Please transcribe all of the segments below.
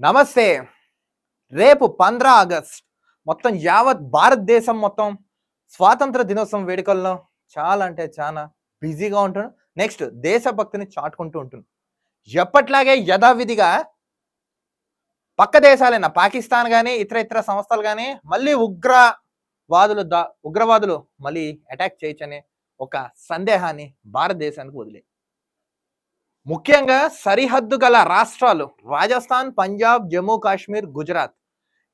నమస్తే. రేపు 15 ఆగస్ట్ మొత్తం యావత్ భారతదేశం మొత్తం స్వాతంత్ర దినోత్సవం వేడుకల్లో చాలా అంటే చాలా బిజీగా ఉంటాడు. నెక్స్ట్ దేశభక్తిని చాటుకుంటూ ఉంటుంది. ఎప్పట్లాగే యథావిధిగా పక్క దేశాలైన పాకిస్తాన్ గాని, ఇతర సంస్థలు గాని మళ్ళీ ఉగ్రవాదులు మళ్ళీ అటాక్ చేయొచ్చనే ఒక సందేహాన్ని భారతదేశానికి వదిలే. ముఖ్యంగా సరిహద్దు గల రాష్ట్రాలు రాజస్థాన్, పంజాబ్, జమ్మూ కాశ్మీర్, గుజరాత్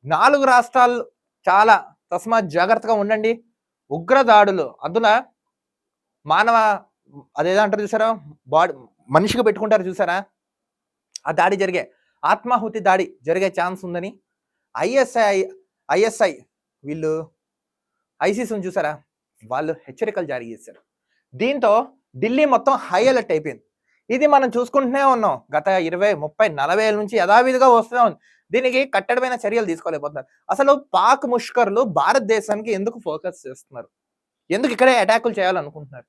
4 రాష్ట్రాలు చాలా తస్మాత్ జాగ్రత్తగా ఉండండి. ఉగ్రదాడులు అందున మానవ అదేదో అంటారు చూసారా, మనిషికి పెట్టుకుంటారు చూసారా, ఆ దాడి జరిగే ఆత్మాహుతి దాడి జరిగే ఛాన్స్ ఉందని ఐఎస్ఐ వీళ్ళు ఐసీసీని చూసారా, వాళ్ళు హెచ్చరికలు జారీ చేశారు. దీంతో ఢిల్లీ మొత్తం హై అలర్ట్ అయిపోయింది. ఇది మనం చూసుకుంటూనే ఉన్నాం. గత 20, 30, 40 ఏళ్ళ నుంచి యథావిధిగా వస్తూనే ఉంది. దీనికి కట్టడమైన చర్యలు తీసుకోలేకపోతున్నారు. అసలు పాక్ ముష్కర్లు భారతదేశానికి ఎందుకు ఫోకస్ చేస్తున్నారు? ఎందుకు ఇక్కడే అటాకులు చేయాలనుకుంటున్నారు?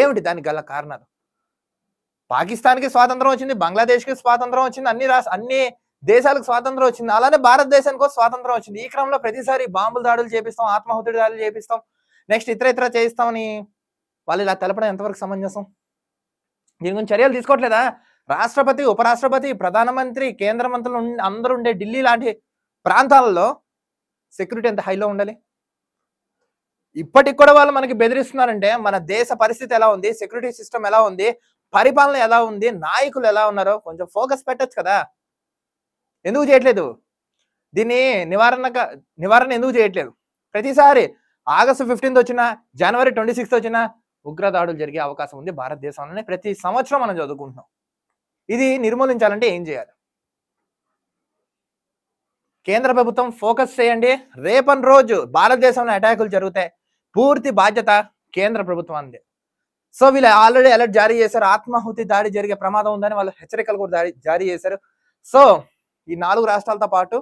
ఏమిటి దానికి గల కారణాలు? పాకిస్తాన్కి స్వాతంత్రం వచ్చింది, బంగ్లాదేశ్కి స్వాతంత్రం వచ్చింది, అన్ని దేశాలకు స్వాతంత్రం వచ్చింది. అలానే భారతదేశానికి స్వాతంత్రం వచ్చింది. ఈ క్రమంలో ప్రతిసారి బాంబులు దాడులు చేపిస్తాం, ఆత్మాహుతి దాడులు చేపిస్తాం, నెక్స్ట్ ఇతర చేయిస్తామని వాళ్ళు ఇలా తెలపడం ఎంతవరకు సమంజసం? దీని గురించి చర్యలు తీసుకోవట్లేదా? రాష్ట్రపతి, ఉపరాష్ట్రపతి, ప్రధానమంత్రి, కేంద్ర మంత్రులు అందరూ ఉండే ఢిల్లీ లాంటి ప్రాంతాలలో సెక్యూరిటీ ఎంత హైలో ఉండాలి? ఇప్పటికి కూడా వాళ్ళు మనకి బెదిరిస్తున్నారంటే మన దేశ పరిస్థితి ఎలా ఉంది, సెక్యూరిటీ సిస్టమ్ ఎలా ఉంది, పరిపాలన ఎలా ఉంది, నాయకులు ఎలా ఉన్నారో కొంచెం ఫోకస్ పెట్టచ్చు కదా. ఎందుకు చేయట్లేదు? దీన్ని నివారణ ఎందుకు చేయట్లేదు? ప్రతిసారి ఆగస్టు 15 వచ్చినా, జనవరి 26 వచ్చినా ఉగ్రదాడులు జరిగే అవకాశం ఉంది భారతదేశంలోనే. ప్రతి సంవత్సరం మనం చదువుకుంటున్నాం. ఇది నిర్మూలించాలంటే ఏం చేయాలి? కేంద్ర ప్రభుత్వం ఫోకస్ చేయండి. రేపటి రోజు భారతదేశంలో అటాకులు జరుగుతాయి, పూర్తి బాధ్యత కేంద్ర ప్రభుత్వానికి. సో వీళ్ళు ఆల్రెడీ అలర్ట్ జారీ చేశారు. ఆత్మాహుతి దాడి జరిగే ప్రమాదం ఉందని వాళ్ళు హెచ్చరికలు కూడా జారీ చేశారు. సో ఈ 4 రాష్ట్రాలతో పాటు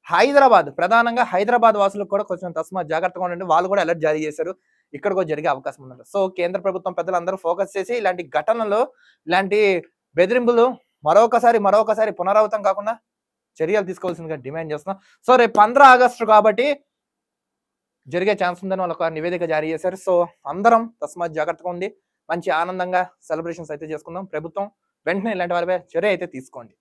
హైదరాబాద్, ప్రధానంగా హైదరాబాద్ వాసులకు కూడా కొంచెం తస్మాత్ జాగ్రత్తగా ఉండండి. వాళ్ళు కూడా అలర్ట్ జారీ చేశారు. ఇక్కడ కూడా జరిగే అవకాశం ఉంది. సో కేంద్ర ప్రభుత్వం పెద్దలందరూ ఫోకస్ చేసి ఇలాంటి ఘటనలు, ఇలాంటి బెదిరింపులు మరొకసారి పునరావృతం కాకుండా చర్యలు తీసుకోవాల్సిందిగా డిమాండ్ చేస్తున్నాం. సో రేపు 15 ఆగస్టు కాబట్టి జరిగే ఛాన్స్ ఉందని వాళ్ళు ఒక నివేదిక జారీ చేశారు. సో అందరం తస్మాత్ జాగ్రత్తగా ఉండి మంచి ఆనందంగా సెలబ్రేషన్స్ అయితే చేసుకుందాం. ప్రభుత్వం వెంటనే ఇలాంటి వారిపై చర్య అయితే తీసుకోండి.